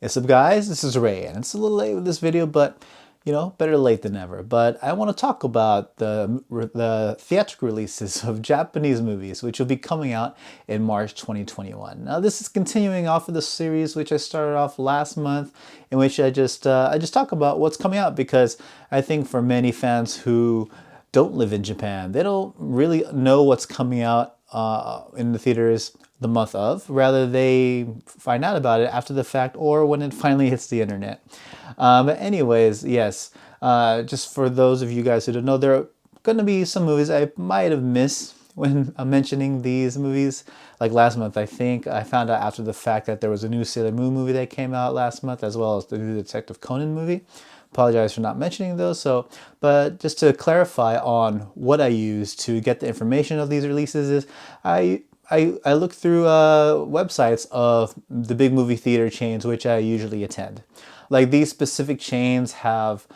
What's up guys, this is Ray, and it's a little late with this video, but you know, better late than never. But I want to talk about the theatrical releases of Japanese movies, which will be coming out in March 2021. Now this is continuing off of the series which I started off last month, in which I just talk about what's coming out, because I think for many fans who don't live in Japan, they don't really know what's coming out in the theaters the month of. Rather, they find out about it after the fact or when it finally hits the internet. But anyways, yes, just for those of you guys who don't know, there are going to be some movies I might have missed when I'm mentioning these movies. Like last month, I think I found out after the fact that there was a new Sailor Moon movie that came out last month, as well as the new Detective Conan movie. Apologize for not mentioning those. But just to clarify on what I use to get the information of these releases is I look through websites of the big movie theater chains which I usually attend. Like these specific chains have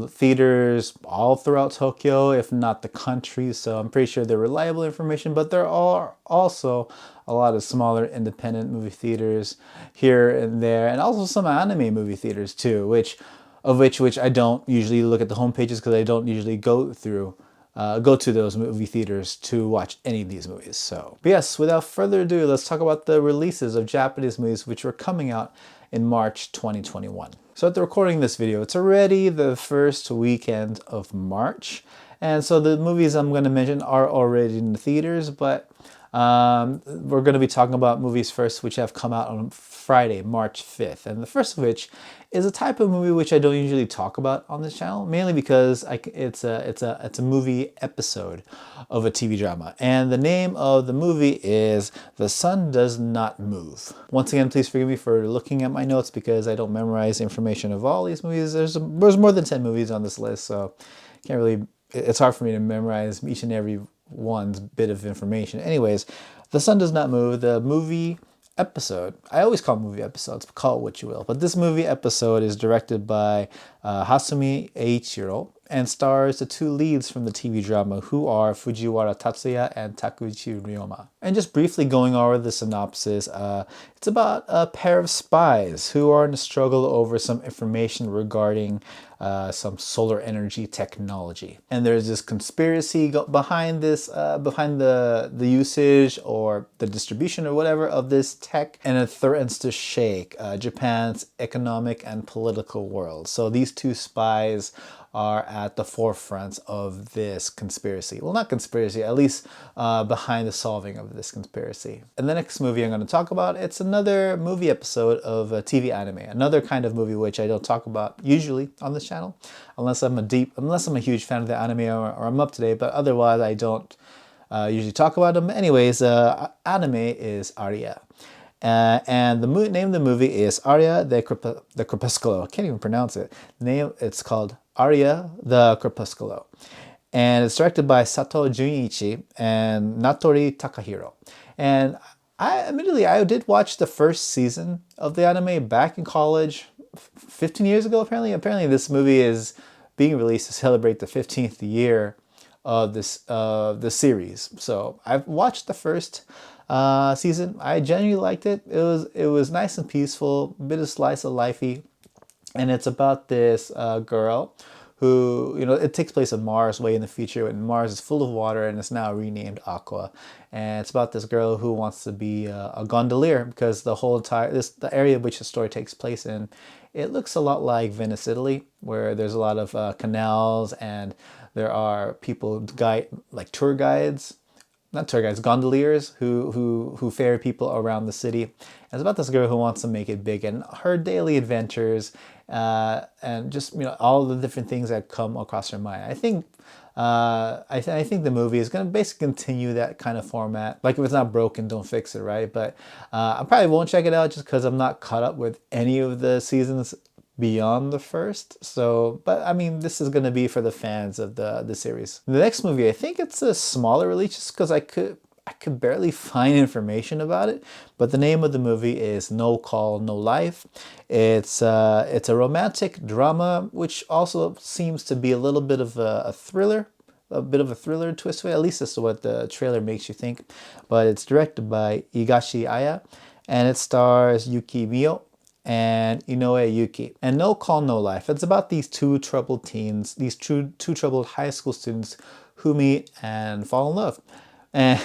theaters all throughout Tokyo, if not the country, so I'm pretty sure they're reliable information, but there are also a lot of smaller independent movie theaters here and there, and also some anime movie theaters too, which I don't usually look at the home pages because I don't usually go to those movie theaters to watch any of these movies. So, but yes, without further ado, let's talk about the releases of Japanese movies which were coming out in March 2021. So at the recording of this video, it's already the first weekend of March. And so the movies I'm going to mention are already in the theaters, but we're going to be talking about movies first which have come out on Friday, March 5th. And the first of which is a type of movie which I don't usually talk about on this channel, mainly because it's a movie episode of a TV drama. And the name of the movie is The Sun Does Not Move. Once again, please forgive me for looking at my notes because I don't memorize information of all these movies. There's more than 10 movies on this list, so can't really, it's hard for me to memorize each and every one's bit of information. Anyways, The Sun Does Not Move, the movie episode. I always call movie episodes, call it what you will. But this movie episode is directed by Hasumi Eiichiro and stars the two leads from the TV drama, who are Fujiwara Tatsuya and Takuichi Ryoma. And just briefly going over the synopsis, it's about a pair of spies who are in a struggle over some information regarding some solar energy technology. And there's this conspiracy behind this, behind the usage or the distribution or whatever of this tech, and it threatens to shake Japan's economic and political world. So these two spies are at the forefront of this conspiracy. Well, not conspiracy, at least behind the solving of this conspiracy. And the next movie I'm going to talk about, it's another movie episode of a TV anime. Another kind of movie which I don't talk about usually on this channel, unless I'm a huge fan of the anime or I'm up to date, but otherwise I don't usually talk about them. Anyways, anime is Aria. And the name of the movie is Aria the Corpuscle. I can't even pronounce it. It's called Aria the Corpuscle. And it's directed by Sato Junichi and Natori Takahiro. And I did watch the first season of the anime back in college 15 years ago, apparently. Apparently this movie is being released to celebrate the 15th year of the series. So I've watched the first season. I genuinely liked it. It was nice and peaceful, a bit of slice of lifey, and it's about this girl who, you know, it takes place on Mars way in the future when Mars is full of water and it's now renamed Aqua. And it's about this girl who wants to be a gondolier because the whole the area which the story takes place in, it looks a lot like Venice, Italy, where there's a lot of canals and there are people like tour guides, not tour guides, gondoliers who ferry people around the city. And it's about this girl who wants to make it big and her daily adventures, and just, you know, all the different things that come across her mind. I think I think the movie is going to basically continue that kind of format. Like, if it's not broken, don't fix it, right? But I probably won't check it out just because I'm not caught up with any of the seasons beyond the first. So, but I mean, this is going to be for the fans of the series. The next movie, I think it's a smaller release just because I could barely find information about it, but the name of the movie is No Call, No Life. It's a romantic drama, which also seems to be a little bit of a thriller, a bit of a thriller twist to it. At least that's what the trailer makes you think. But it's directed by Higashi Aya, and it stars Yuki Mio and Inoue Yuki. And No Call, No Life. It's about these two troubled teens, these two troubled high school students who meet and fall in love. And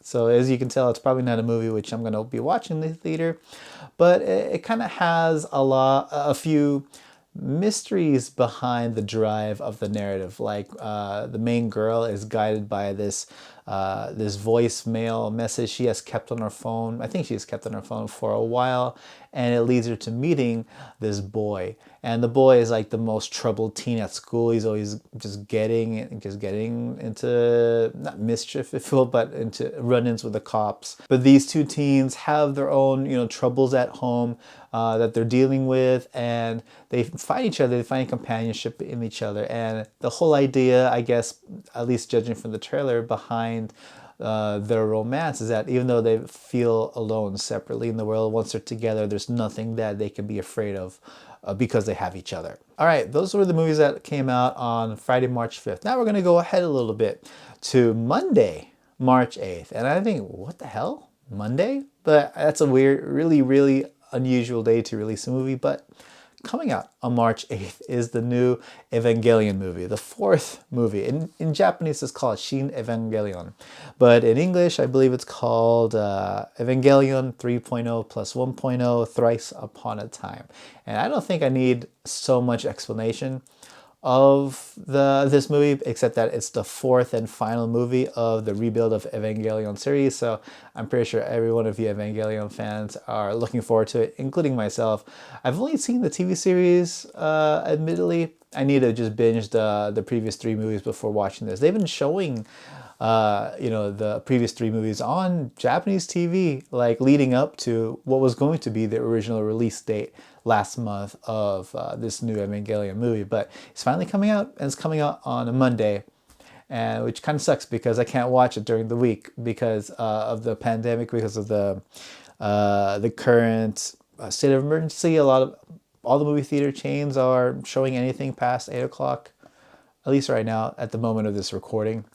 so as you can tell, it's probably not a movie which I'm going to be watching in the theater, but it kind of has a few mysteries behind the drive of the narrative. Like the main girl is guided by this voicemail message she has kept on her phone. I think she has kept on her phone for a while, and it leads her to meeting this boy. And the boy is like the most troubled teen at school. He's always just getting into, not mischief, if you will, but into run-ins with the cops. But these two teens have their own, troubles at home that they're dealing with, and they find each other. They find companionship in each other. And the whole idea, I guess, at least judging from the trailer, behind their romance is that even though they feel alone separately in the world, once they're together, there's nothing that they can be afraid of because they have each other. All right, those were the movies that came out on Friday, March 5th. Now we're going to go ahead a little bit to Monday, March 8th. And I think, what the hell? Monday? But that's a weird, really, really unusual day to release a movie. But coming out on March 8th is the new Evangelion movie, the fourth movie. In Japanese, it's called Shin Evangelion. But in English, I believe it's called Evangelion 3.0 plus 1.0 Thrice Upon a Time. And I don't think I need so much explanation of this movie, except that it's the fourth and final movie of the rebuild of Evangelion series. So I'm pretty sure every one of you Evangelion fans are looking forward to it, including myself. I've only seen the TV series, admittedly. I need to just binge the previous three movies before watching this. They've been showing the previous three movies on Japanese TV, like leading up to what was going to be the original release date last month of this new Evangelion movie. But it's finally coming out, and it's coming out on a Monday, and which kind of sucks because I can't watch it during the week because of the pandemic, because of the current state of emergency. All the movie theater chains are showing anything past 8 o'clock, at least right now at the moment of this recording.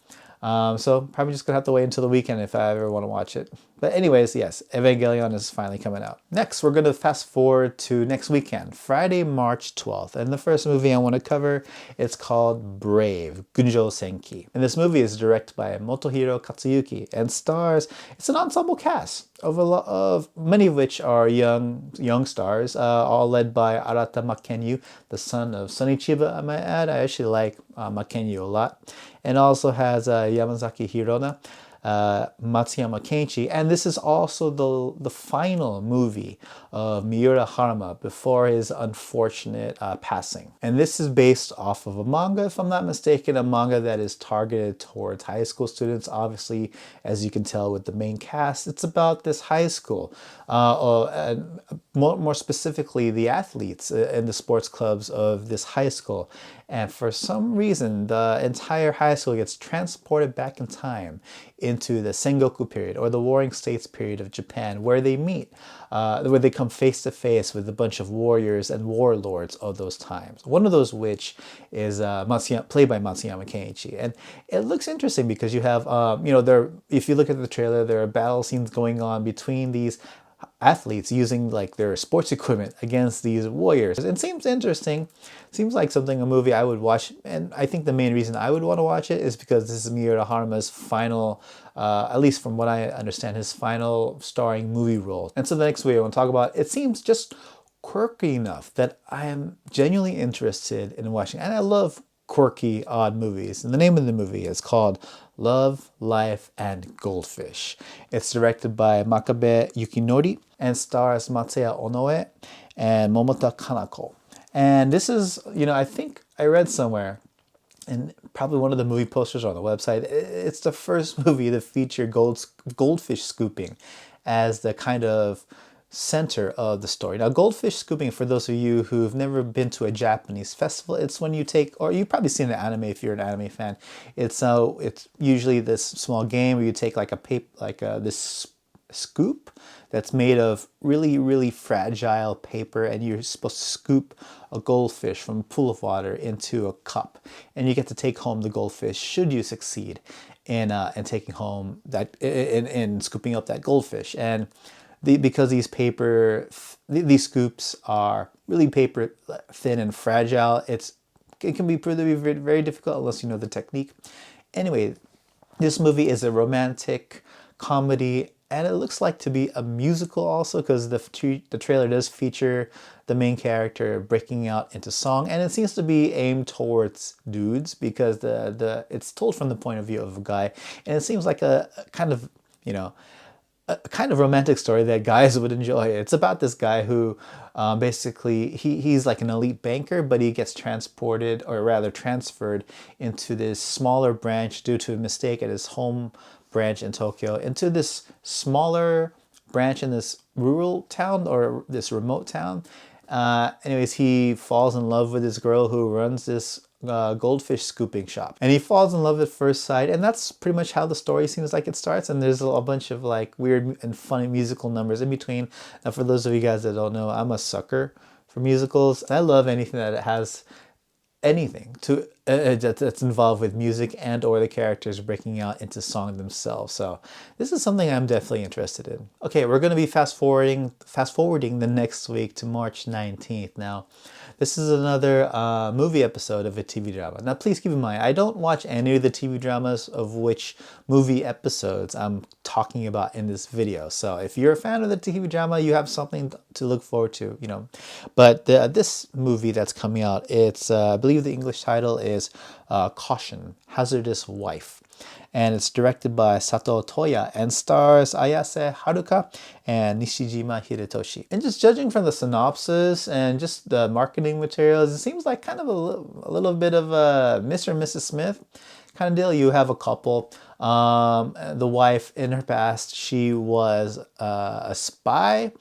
So probably just gonna have to wait until the weekend if I ever want to watch it. But anyways, yes, Evangelion is finally coming out. Next, we're gonna fast forward to next weekend, Friday, March 12th. And the first movie I want to cover, it's called Brave, Gunjo Senki. And this movie is directed by Motohiro Katsuyuki and stars, it's an ensemble cast of many of which are young stars, all led by Arata Makenyu, the son of Sonny Chiba, I might add. I actually like Makenyu a lot. And also has Yamazaki Hirona, Matsuyama Kenichi, and this is also the final movie of Miura Haruma before his unfortunate passing. And this is based off of a manga, if I'm not mistaken, a manga that is targeted towards high school students. Obviously, as you can tell with the main cast, it's about this high school, and more specifically the athletes and the sports clubs of this high school. And for some reason, the entire high school gets transported back in time into the Sengoku period, or the Warring States period of Japan, where they meet, where they come face to face with a bunch of warriors and warlords of those times. One of those which is played by Matsuyama Kenichi. And it looks interesting because you have, if you look at the trailer, there are battle scenes going on between these athletes using like their sports equipment against these warriors. It seems interesting. Seems like a movie I would watch, and I think the main reason I would want to watch it is because this is Miura Haruma's final, at least from what I understand, his final starring movie role. And so the next movie I want to talk about, it seems just quirky enough that I am genuinely interested in watching. And I love quirky, odd movies. And the name of the movie is called Love, Life, and Goldfish. It's directed by Makabe Yukinori and stars Matsuya Onoe and Momota Kanako. And this is, I think I read somewhere, and probably one of the movie posters on the website, it's the first movie to feature goldfish scooping as the kind of center of the story. Now, goldfish scooping, for those of you who've never been to a Japanese festival, it's when you take, or you've probably seen the anime if you're an anime fan. It's usually this small game where you take like this scoop that's made of really, really fragile paper, and you're supposed to scoop a goldfish from a pool of water into a cup, and you get to take home the goldfish should you succeed in taking home that in scooping up that goldfish. And because these scoops are really paper thin and fragile, it can be proved to be very, very difficult unless you know the technique. Anyway, this movie is a romantic comedy, and it looks like to be a musical also, because the trailer does feature the main character breaking out into song, and it seems to be aimed towards dudes because it's told from the point of view of a guy, and it seems like a kind of, you know, a kind of romantic story that guys would enjoy. It's about this guy who basically he's like an elite banker, but he gets transported, or rather transferred, into this smaller branch due to a mistake at his home branch in Tokyo, into this smaller branch in this rural town, or this remote town. Anyways, he falls in love with this girl who runs this goldfish scooping shop, and he falls in love at first sight, and that's pretty much how the story seems like it starts. And there's a bunch of like weird and funny musical numbers in between. Now, for those of you guys that don't know, I'm a sucker for musicals. I love anything that has anything to that's involved with music and or the characters breaking out into song themselves. So this is something I'm definitely interested in. Okay, we're going to be fast forwarding the next week to March 19th. Now, this is another movie episode of a TV drama. Now, please keep in mind, I don't watch any of the TV dramas of which movie episodes I'm talking about in this video. So if you're a fan of the TV drama, you have something to look forward to, you know. But this movie that's coming out, it's I believe the English title is Caution, Hazardous Wife. And it's directed by Sato Toya and stars Ayase Haruka and Nishijima Hidetoshi. And just judging from the synopsis and just the marketing materials, it seems like kind of a little bit of a Mr. and Mrs. Smith kind of deal. You have a couple. The wife, in her past, she was a spy,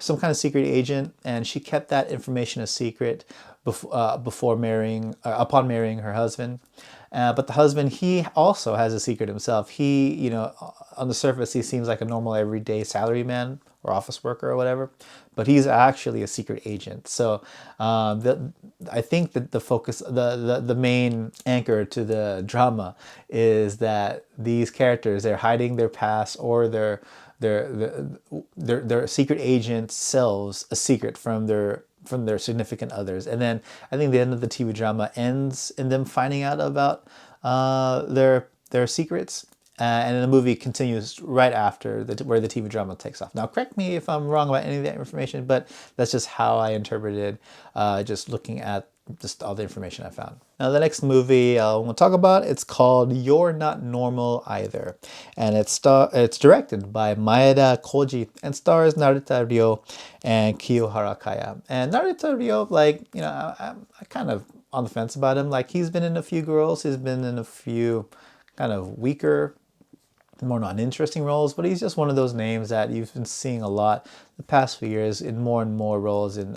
some kind of secret agent, and she kept that information a secret upon marrying her husband. But the husband, he also has a secret himself. He, you know, on the surface, he seems like a normal everyday salaryman or office worker or whatever, but he's actually a secret agent. So I think that the focus, the main anchor to the drama is that these characters, they're hiding their past, or their secret agent selves a secret from their significant others. And then I think the end of the TV drama ends in them finding out about their secrets. And then the movie continues right after where the TV drama takes off. Now, correct me if I'm wrong about any of that information, but that's just how I interpreted just looking at just all the information I found. Now, the next movie I want to talk about, it's called You're Not Normal Either. And it's directed by Maeda Koji and stars Narita Ryo and Kiyohara Kaya. And Narita Ryo, like, you know, I kind of on the fence about him. Like, he's been in a few girls, he's been in a few kind of weaker, more non-interesting roles, but he's just one of those names that you've been seeing a lot the past few years in more and more roles in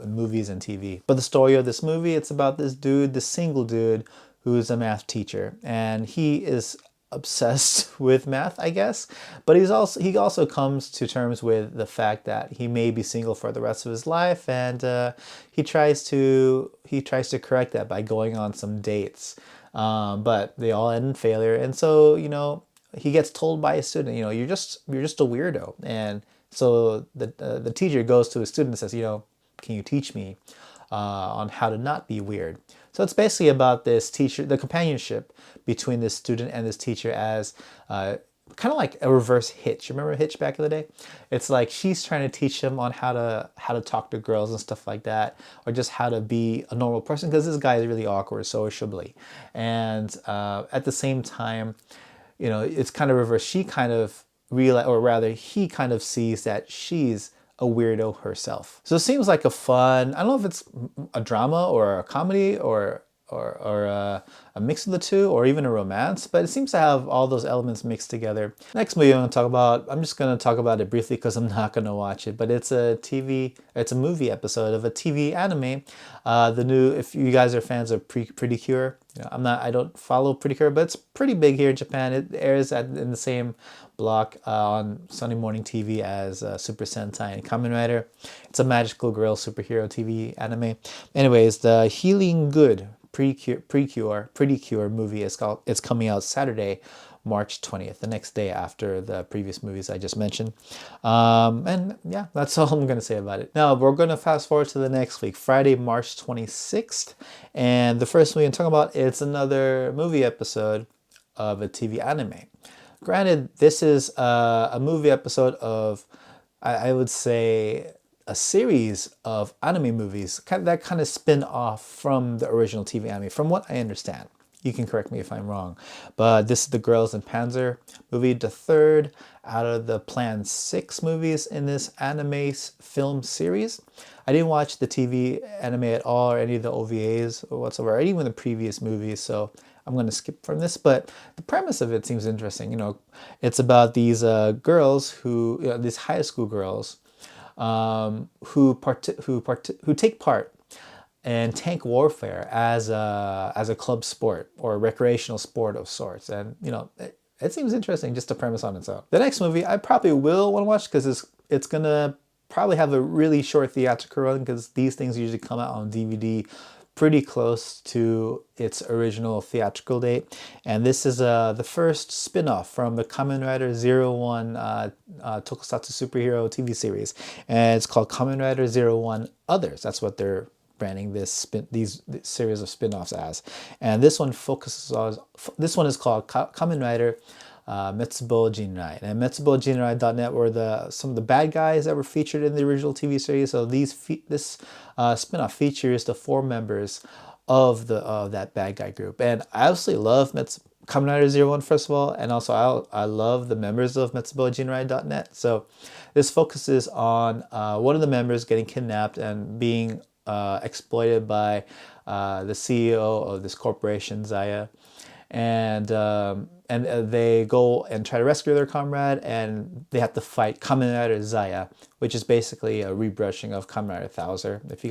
movies and TV. But the story of this movie, it's about this dude, this single dude, who's a math teacher, and he is obsessed with math, I guess. But he also comes to terms with the fact that he may be single for the rest of his life, and he tries to correct that by going on some dates. But they all end in failure, and so, you know, he gets told by a student, you know, you're just a weirdo. And so the teacher goes to his student and says, you know, can you teach me on how to not be weird? So it's basically about this teacher, the companionship between this student and this teacher, as kind of like a reverse Hitch. Remember Hitch back in the day? It's like she's trying to teach him on how to talk to girls and stuff like that, or just how to be a normal person, because this guy is really awkward sociably. And at the same time, you know, it's kind of reverse. She kind of he kind of sees that she's a weirdo herself. So it seems like a fun, I don't know if it's a drama or a comedy or a mix of the two, or even a romance, but it seems to have all those elements mixed together. Next movie I'm going to talk about, I'm just going to talk about it briefly because I'm not going to watch it, but it's a movie episode of a TV anime. If you guys are fans of Precure, you know, I don't follow Precure, but it's pretty big here in Japan. It airs in the same block on Sunday morning TV as Super Sentai and Kamen Rider. It's a magical girl superhero TV anime. Anyways, the Healing Good Precure movie it's coming out Saturday, March 20th, the next day after the previous movies I just mentioned. And yeah, that's all I'm going to say about it. Now, we're going to fast forward to the next week, Friday, March 26th. And the first movie I'm talking about, it's another movie episode of a TV anime. Granted, this is a movie episode of, I would say, a series of anime movies that kind of spin off from the original TV anime, from what I understand. You can correct me if I'm wrong. But this is the Girls in Panzer movie, the third out of the planned 6 movies in this anime film series. I didn't watch the TV anime at all, or any of the OVAs or whatsoever, or even the previous movies, so I'm going to skip from this. But the premise of it seems interesting. You know, it's about these girls who, these high school girls, who take part in tank warfare as a club sport or a recreational sport of sorts. And it seems interesting, just the premise on its own. The next movie I probably will want to watch because it's gonna probably have a really short theatrical run, because these things usually come out on DVD pretty close to its original theatrical date. And this is the first spin-off from the Kamen Rider 01 tokusatsu superhero TV series. And it's called Kamen Rider 01 Others. That's what they're branding this series of spin-offs as. And this one focuses on, this one is called Kamen Rider Metsubo Jinrai. And MetsuboJinrai.net were some of the bad guys that were featured in the original TV series. So this spin-off features the 4 members of that bad guy group. And I absolutely love Kamen Rider 01, first of all, and also I love the members of MetsuboJinrai.net. So this focuses on one of the members getting kidnapped and being exploited by the CEO of this corporation, Zaya. And they go and try to rescue their comrade, and they have to fight Kamen Rider Zaya, which is basically a rebrushing of Kamen Rider Thouser. If you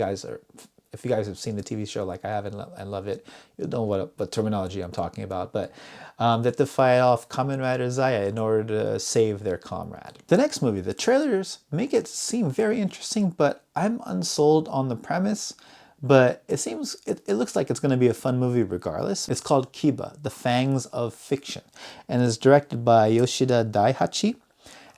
guys have seen the TV show like I have and love it, you know what terminology I'm talking about. But they have to fight off Kamen Rider Zaya in order to save their comrade. The next movie, the trailers make it seem very interesting, but I'm unsold on the premise. But it looks like it's going to be a fun movie regardless. It's called Kiba, The Fangs of Fiction, and it's directed by Yoshida Daihachi.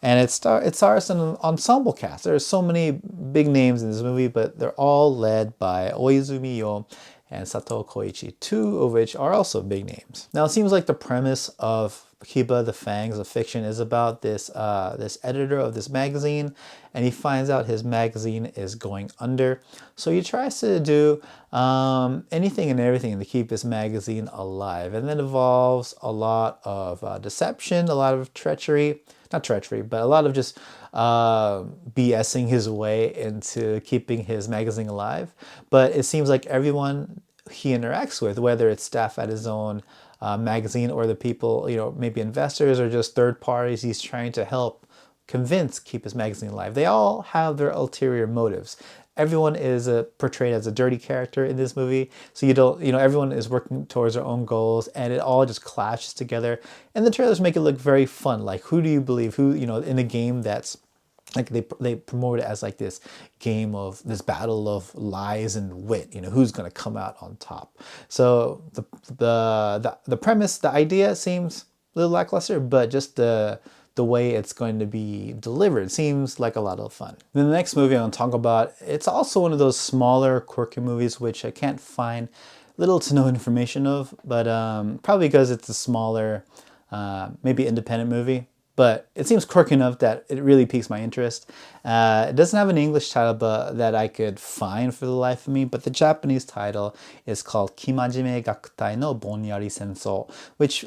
And it stars an ensemble cast. There are so many big names in this movie, but they're all led by Oizumi Yo and Sato Koichi, 2 of which are also big names. Now, it seems like the premise of Kiba, The Fangs of Fiction is about this editor of this magazine, and he finds out his magazine is going under. So he tries to do anything and everything to keep his magazine alive, and that involves a lot of deception, a lot of treachery, not treachery, but a lot of just BSing his way into keeping his magazine alive. But it seems like everyone he interacts with, whether it's staff at his own magazine or the people, maybe investors or just third parties he's trying to help convince keep his magazine alive, they all have their ulterior motives. Everyone is portrayed as a dirty character in this movie, so everyone is working towards their own goals, and it all just clashes together. And the trailers make it look very fun. Like, who do you believe? Who, in a game that's like they promote it as like this game of this battle of lies and wit. Who's going to come out on top. So the premise, the idea seems a little lackluster, but just the way it's going to be delivered seems like a lot of fun. Then the next movie I'm going to talk about, it's also one of those smaller, quirky movies which I can't find little to no information of, but probably because it's a smaller, maybe independent movie. But it seems quirky enough that it really piques my interest. It doesn't have an English title that I could find for the life of me, but the Japanese title is called Kimajime No Boniari Senso, which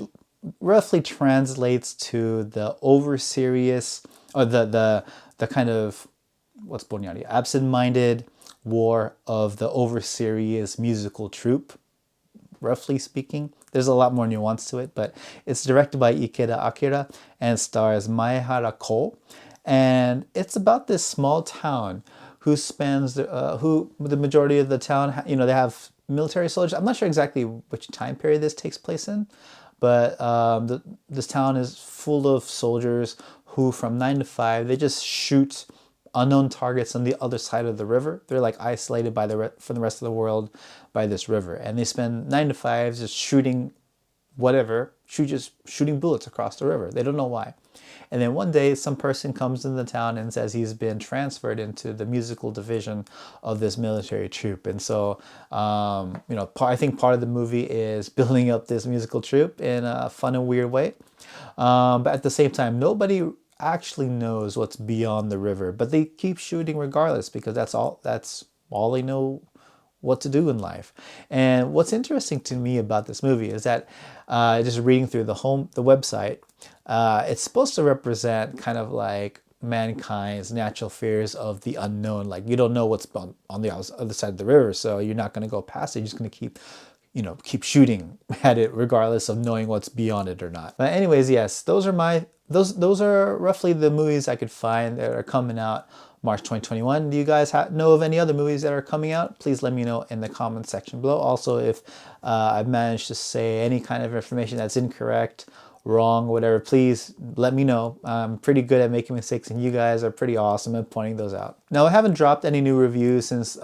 roughly translates to the over-serious, or the kind of, what's Boniari? Absent-minded war of the over-serious musical troupe, roughly speaking. There's a lot more nuance to it, but it's directed by Ikeda Akira and stars Maehara Ko. And it's about this small town who the majority of the town, they have military soldiers. I'm not sure exactly which time period this takes place in, but this town is full of soldiers who from 9 to 5, they just shoot unknown targets on the other side of the river. They're like isolated from the rest of the world by this river, and they spend 9 to 5 just shooting whatever, just shooting bullets across the river. They don't know why. And then one day, some person comes into town and says he's been transferred into the musical division of this military troop. And so, you know, I think part of the movie is building up this musical troupe in a fun and weird way. But at the same time, nobody actually knows what's beyond the river, but they keep shooting regardless because that's all they know what to do in life. And what's interesting to me about this movie is that just reading through the website, it's supposed to represent kind of like mankind's natural fears of the unknown. Like, you don't know what's on the other side of the river, so you're not going to go past it. You're just going to keep shooting at it regardless of knowing what's beyond it or not. But anyways, yes, those are roughly the movies I could find that are coming out March 2021. Do you guys know of any other movies that are coming out? Please let me know in the comment section below. Also, if I've managed to say any kind of information that's incorrect, wrong, whatever, please let me know. I'm pretty good at making mistakes, and you guys are pretty awesome at pointing those out. Now, I haven't dropped any new reviews since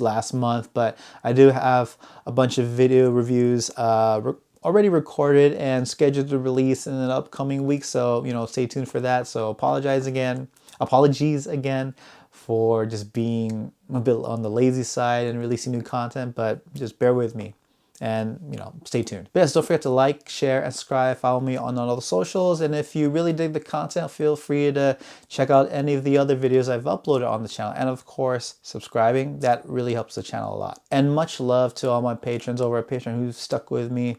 last month, but I do have a bunch of video reviews already recorded and scheduled to release in an upcoming week, so stay tuned for that. So apologies again for just being a bit on the lazy side and releasing new content, but just bear with me and stay tuned. But yes, don't forget to like, share, and subscribe. Follow me on all the socials, and if you really dig the content, feel free to check out any of the other videos I've uploaded on the channel, and of course subscribing. That really helps the channel a lot. And much love to all my patrons over at Patreon who've stuck with me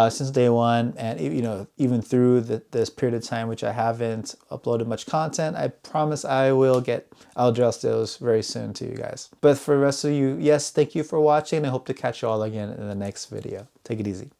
since day one, and even through this period of time which I haven't uploaded much content. I promise I'll address those very soon to you guys. But for the rest of you, yes, thank you for watching. I hope to catch you all again in the next video. Take it easy.